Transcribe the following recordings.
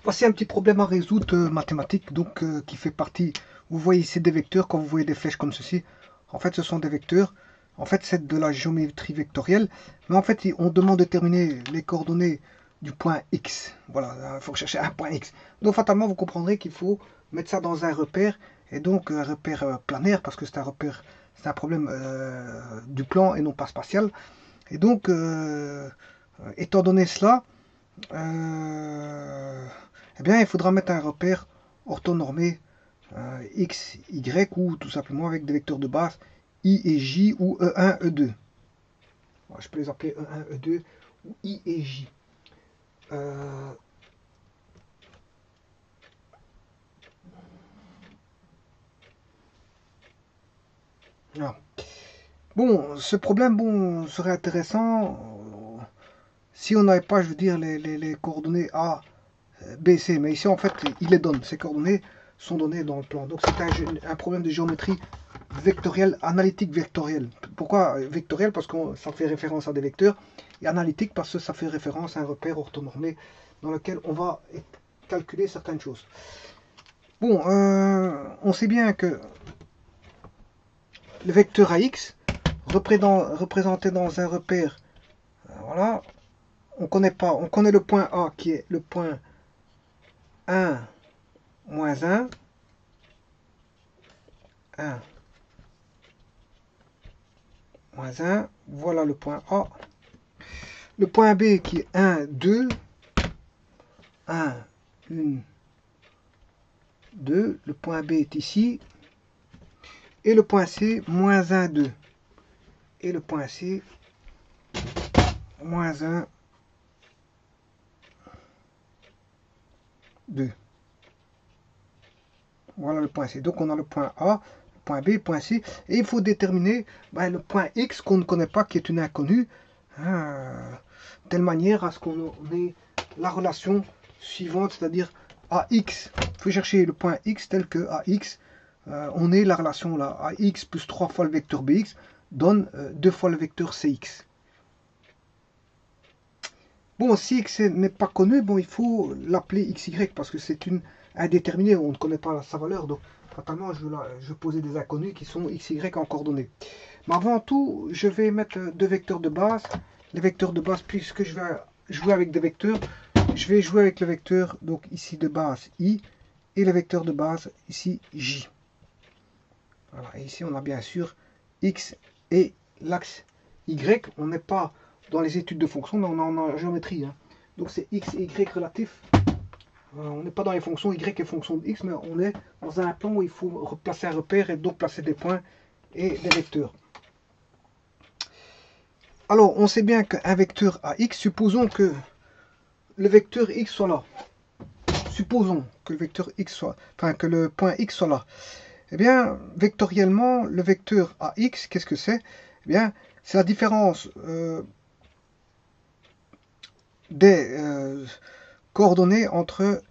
Voici un petit problème à résoudre mathématique, donc qui fait partie. Vous voyez ici des vecteurs, quand vous voyez des flèches comme ceci, en fait ce sont des vecteurs. En fait c'est de la géométrie vectorielle, mais en fait on demande de déterminer les coordonnées du point X. Voilà, il faut chercher un point X. Donc fatalement vous comprendrez qu'il faut mettre ça dans un repère, et donc un repère planaire, parce que c'est un repère, c'est un problème du plan et non pas spatial. Et donc, étant donné cela, eh bien, il faudra mettre un repère orthonormé X, Y, ou tout simplement avec des vecteurs de base I et J, ou E1, E2. Je peux les appeler E1, E2, ou I et J. Voilà. Bon, ce problème serait intéressant si on n'avait pas, je veux dire, les coordonnées A, B, C. Mais ici, en fait, il les donne. Ces coordonnées sont données dans le plan. Donc, c'est un problème de géométrie vectorielle, analytique vectorielle. Pourquoi vectorielle? Parce que ça fait référence à des vecteurs. Et analytique parce que ça fait référence à un repère orthonormé dans lequel on va calculer certaines choses. Bon, on sait bien que le vecteur AX, représenté dans un repère, voilà, on connaît le point A qui est le point 1, moins 1, 1, moins 1, voilà le point A. Le point B qui est 1, 2, 1, 1, 2, le point B est ici. Et le point C, moins 1, 2. Et le point C, moins 1, 2. Voilà le point C. Donc on a le point A, le point B, le point C. Et il faut déterminer le point X qu'on ne connaît pas, qui est une inconnue, de telle manière à ce qu'on ait la relation suivante, c'est-à-dire AX. Il faut chercher le point X tel que AX. On ait la relation là, AX plus 3 fois le vecteur BX donne 2 fois le vecteur CX. Bon, si X n'est pas connu, il faut l'appeler XY parce que c'est une indéterminée, on ne connaît pas sa valeur, donc fatalement je vais poser des inconnus qui sont XY en coordonnées. Mais avant tout, je vais mettre deux vecteurs de base. Les vecteurs de base, puisque je vais jouer avec des vecteurs, je vais jouer avec le vecteur, donc ici de base I, et le vecteur de base ici J. Voilà, et ici on a bien sûr X et l'axe Y, on n'est pas dans les études de fonctions, mais on est en géométrie. Donc c'est X et Y relatifs. On n'est pas dans les fonctions Y et fonctions de X, mais on est dans un plan où il faut placer un repère et donc placer des points et des vecteurs. Alors, on sait bien qu'un vecteur AX, supposons que le vecteur X soit là. Supposons que le vecteur X soit, que le point X soit là. Eh bien, vectoriellement, le vecteur AX, qu'est-ce que c'est? Eh bien, c'est la différence des coordonnées entre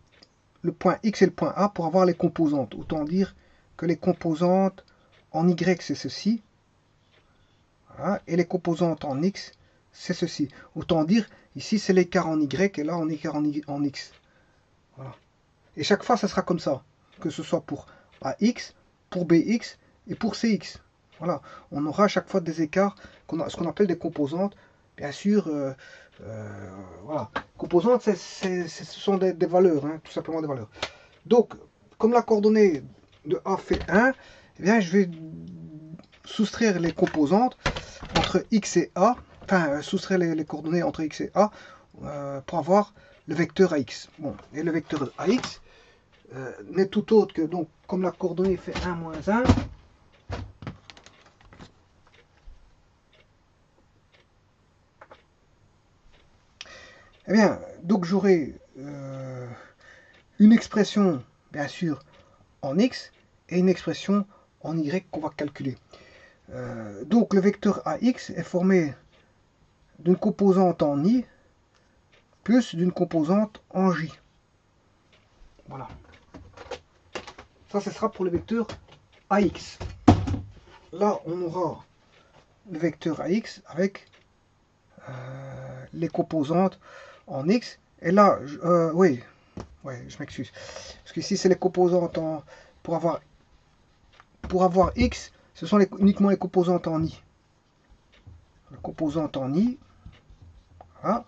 le point X et le point A pour avoir les composantes. Autant dire que les composantes en Y, c'est ceci. Voilà, et les composantes en X, c'est ceci. Autant dire, ici, c'est l'écart en Y, et là, on écart en X. Voilà. Et chaque fois, ça sera comme ça. Que ce soit pour AX, pour BX et pour CX. Voilà. On aura à chaque fois des écarts, ce qu'on appelle des composantes. Bien sûr, voilà. Composantes, ce sont des valeurs, tout simplement des valeurs. Donc, comme la coordonnée de A fait 1, eh bien, je vais soustraire les composantes entre X et A, soustraire les coordonnées entre X et A pour avoir le vecteur AX. Bon, et le vecteur AX n'est tout autre que, donc, comme la coordonnée fait 1 moins 1, eh bien, donc j'aurai une expression, bien sûr, en X et une expression en Y qu'on va calculer. Donc le vecteur AX est formé d'une composante en I plus d'une composante en J. Voilà. Ça, ce sera pour le vecteur AX. Là, on aura le vecteur AX avec les composantes en X. Et là, oui, Ouais, je m'excuse. Parce que ici, c'est les composantes en... Pour avoir x, ce sont uniquement les composantes en i. Les composantes en i. Voilà.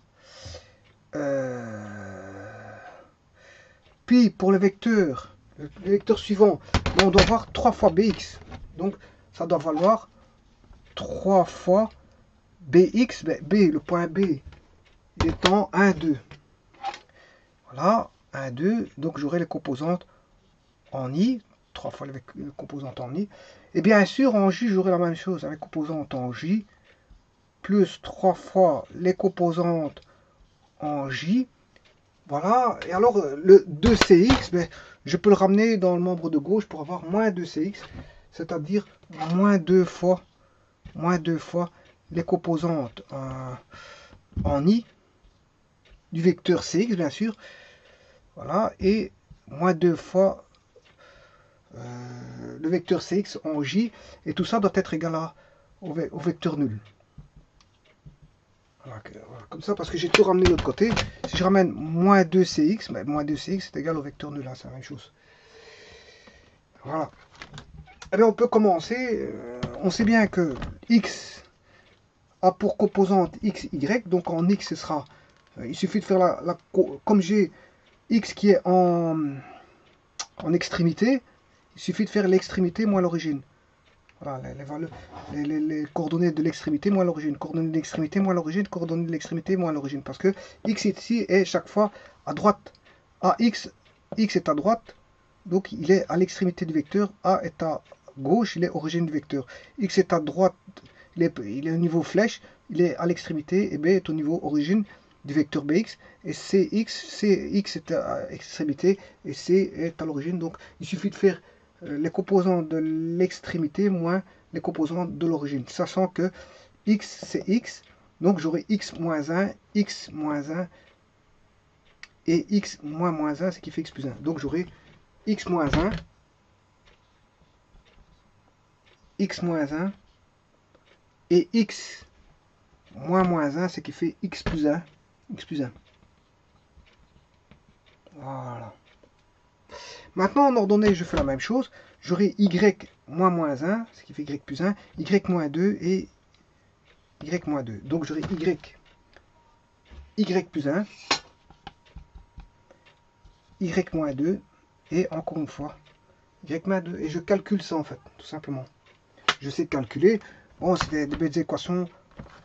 Puis, pour le vecteur suivant, on doit avoir 3 fois bx. Donc, ça doit valoir 3 fois bx. B, le point B, il est en 1, 2. Voilà, 1, 2. Donc, j'aurai les composantes en i. 3 fois les composantes en i. Et bien sûr, en j, j'aurai la même chose avec composantes en j. Plus 3 fois les composantes en j. Voilà. Et alors, le 2cx, ben, je peux le ramener dans le membre de gauche pour avoir moins 2cx. C'est-à-dire moins 2 fois les composantes en i du vecteur cx, bien sûr. Voilà. Et moins 2 fois le vecteur cx en j. Et tout ça doit être égal au vecteur nul. Voilà, comme ça, parce que j'ai tout ramené de l'autre côté. Si je ramène moins 2cx, ben, moins 2cx c'est égal au vecteur nul, hein, c'est la même chose. Voilà. Eh bien, on peut commencer. On sait bien que x a pour composante x, y. Donc en x, ce sera... il suffit de faire comme j'ai x qui est en extrémité, il suffit de faire l'extrémité moins l'origine. Voilà, les coordonnées de l'extrémité moins l'origine, coordonnées de l'extrémité moins l'origine, coordonnées de l'extrémité moins l'origine. Parce que x ici est chaque fois à droite. X est à droite, donc il est à l'extrémité du vecteur. A est à gauche, il est origine du vecteur. X est à droite, il est au niveau flèche, il est à l'extrémité, et B est au niveau origine du vecteur bx. Et Cx est à l'extrémité, et C est à l'origine. Donc il suffit de faire les composants de l'extrémité moins les composants de l'origine, sachant que x c'est x, donc j'aurai x moins 1 et x moins 1, ce qui fait x plus 1. Donc j'aurai x moins 1 et x moins 1, ce qui fait x plus 1. Voilà. Maintenant, en ordonnée, je fais la même chose. J'aurai y moins 1, ce qui fait y plus 1, y moins 2 et y moins 2. Donc j'aurai y plus 1, y moins 2 et encore une fois y moins 2. Et je calcule ça en fait, tout simplement. Je sais calculer. Bon, c'est des belles équations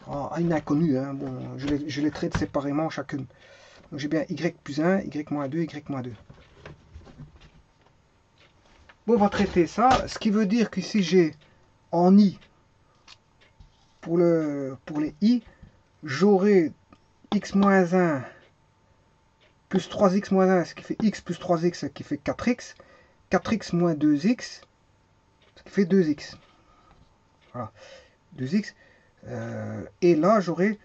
à une inconnue. Hein. Bon, je les traite séparément chacune. Donc j'ai bien y plus 1, y moins 2, y moins 2. Bon, on va traiter ça, ce qui veut dire que si j'ai en i, pour les i, j'aurai x moins 1 plus 3x moins 1, ce qui fait x plus 3x, ce qui fait 4x, 4x moins 2x, ce qui fait 2x. Voilà, 2x. Et là, j'aurai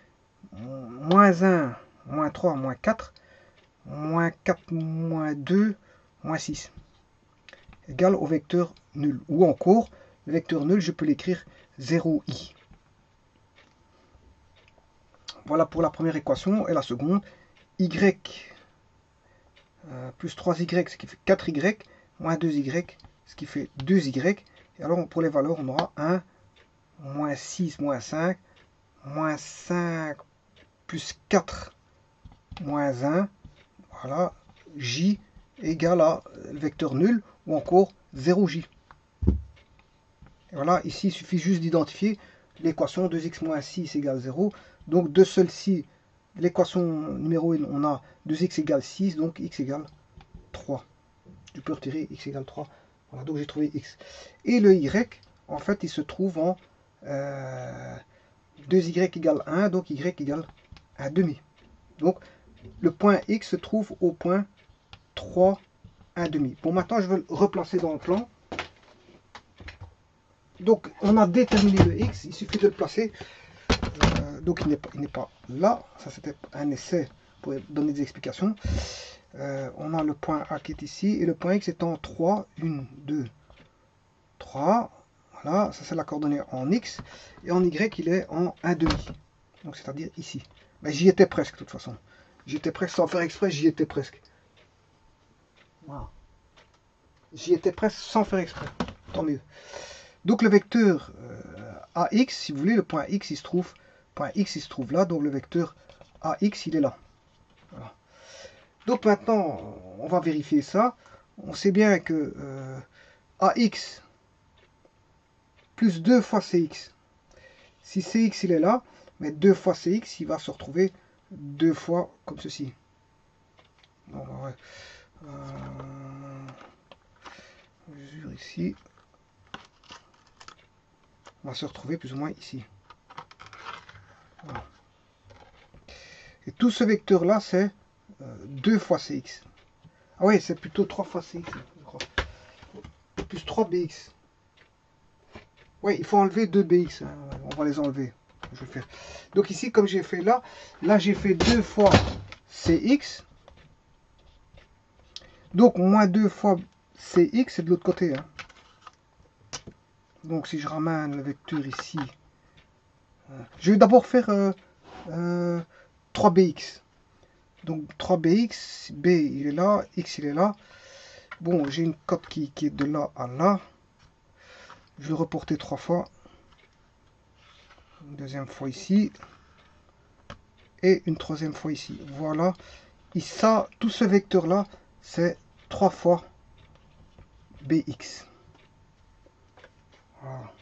moins 1, moins 3, moins 4, moins 4, moins 2, moins 6. Égal au vecteur nul. Ou encore, le vecteur nul, je peux l'écrire 0i. Voilà pour la première équation. Et la seconde, y plus 3y, ce qui fait 4y, moins 2y, ce qui fait 2y. Et alors, pour les valeurs, on aura 1, moins 6, moins 5, moins 5, plus 4, moins 1. Voilà, j égale à le vecteur nul, ou encore 0j. Et voilà, ici, il suffit juste d'identifier l'équation 2x moins 6 égale 0. Donc, de celle-ci, l'équation numéro 1, on a 2x égale 6, donc x égale 3. Je peux retirer x égale 3. Voilà, donc j'ai trouvé x. Et le y, en fait, il se trouve en 2y égale 1, donc y égale 1,5. Donc, le point x se trouve au point 3, 1,5. Bon, maintenant, je vais le replacer dans le plan. Donc, on a déterminé le x, il suffit de le placer. Donc, il n'est pas là. Ça, c'était un essai pour donner des explications. On a le point A qui est ici, et le point x est en 3, 1, 2, 3. Voilà, ça c'est la coordonnée en x. Et en y, il est en 1,5. Donc, c'est-à-dire ici. Mais j'y étais presque, de toute façon. J'y étais presque, sans faire exprès, j'y étais presque. Voilà. J'y étais presque sans faire exprès. Tant mieux. Donc le vecteur AX, si vous voulez, le point X, il se trouve là. Donc le vecteur AX, il est là. Voilà. Donc maintenant, on va vérifier ça. On sait bien que AX plus 2 fois CX. Si CX, il est là, mais 2 fois CX, il va se retrouver 2 fois comme ceci. Donc, ouais. Mesure ici. On va se retrouver plus ou moins ici. Voilà. Et tout ce vecteur-là, c'est 2 fois CX. Ah oui, c'est plutôt 3 fois CX, je crois. Plus 3 BX. Oui, il faut enlever 2 BX. Hein. On va les enlever. Je vais faire. Donc ici, comme j'ai fait là j'ai fait 2 fois CX. Donc moins 2 fois CX, c'est de l'autre côté. Hein. Donc si je ramène le vecteur ici, je vais d'abord faire 3BX. Donc 3BX, B il est là, X il est là. Bon, j'ai une cote qui est de là à là. Je vais le reporter 3 fois. Une deuxième fois ici. Et une troisième fois ici. Voilà. Et ça, tout ce vecteur-là, c'est 3 fois BX. Voilà.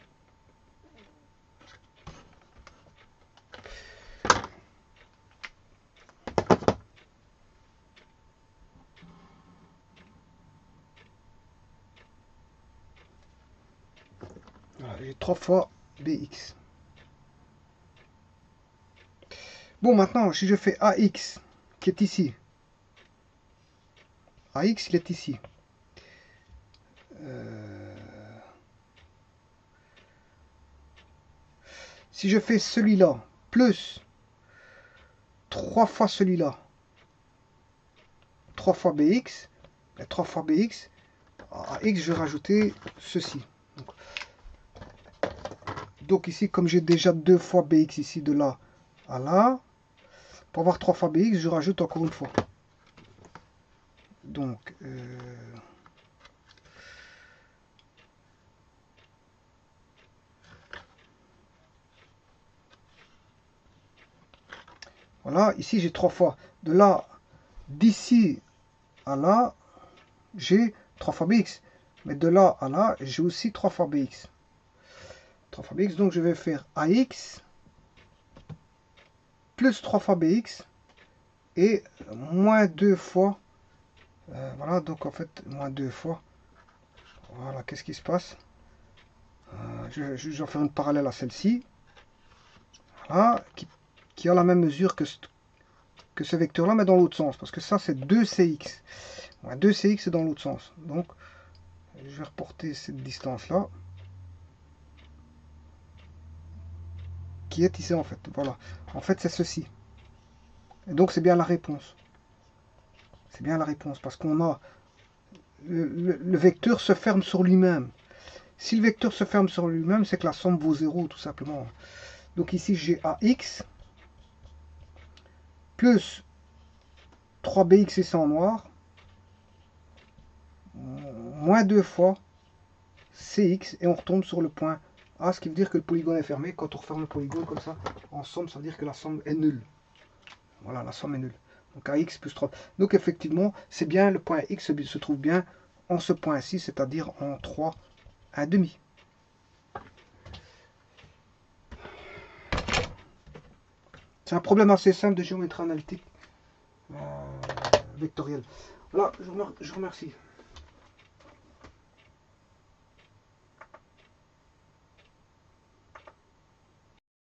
Voilà, j'ai 3 fois BX. Bon, maintenant, si je fais AX, qui est ici. AX, il est ici. Si je fais celui-là, plus 3 fois celui-là, 3 fois BX, et 3 fois BX, à X, je vais rajouter ceci. Donc ici, comme j'ai déjà 2 fois BX ici, de là à là, pour avoir 3 fois BX, je rajoute encore une fois. Donc, voilà, ici j'ai 3 fois. De là, d'ici à là, j'ai 3 fois BX. Mais de là à là, j'ai aussi 3 fois BX. 3 fois BX, donc je vais faire AX plus 3 fois BX et moins 2 fois. Voilà, donc en fait, moins 2 fois. Voilà, qu'est-ce qui se passe? Je vais faire une parallèle à celle-ci. Voilà, qui a la même mesure que ce vecteur-là, mais dans l'autre sens. Parce que ça, c'est 2CX. Ouais, 2CX, c'est dans l'autre sens. Donc, je vais reporter cette distance-là. Qui est ici, en fait. Voilà. En fait, c'est ceci. Et donc, c'est bien la réponse. C'est bien la réponse. Parce qu'on a... Le vecteur se ferme sur lui-même. Si le vecteur se ferme sur lui-même, c'est que la somme vaut 0, tout simplement. Donc ici, j'ai AX plus 3BX, et c'est en noir, moins 2 fois CX, et on retombe sur le point A, ce qui veut dire que le polygone est fermé. Quand on referme le polygone comme ça, en somme, ça veut dire que la somme est nulle. Voilà, la somme est nulle. Donc AX plus 3. Donc effectivement, c'est bien, le point X se trouve bien en ce point-ci, c'est-à-dire en 3, 1/2. C'est un problème assez simple de géométrie analytique vectorielle. Voilà, je vous remercie.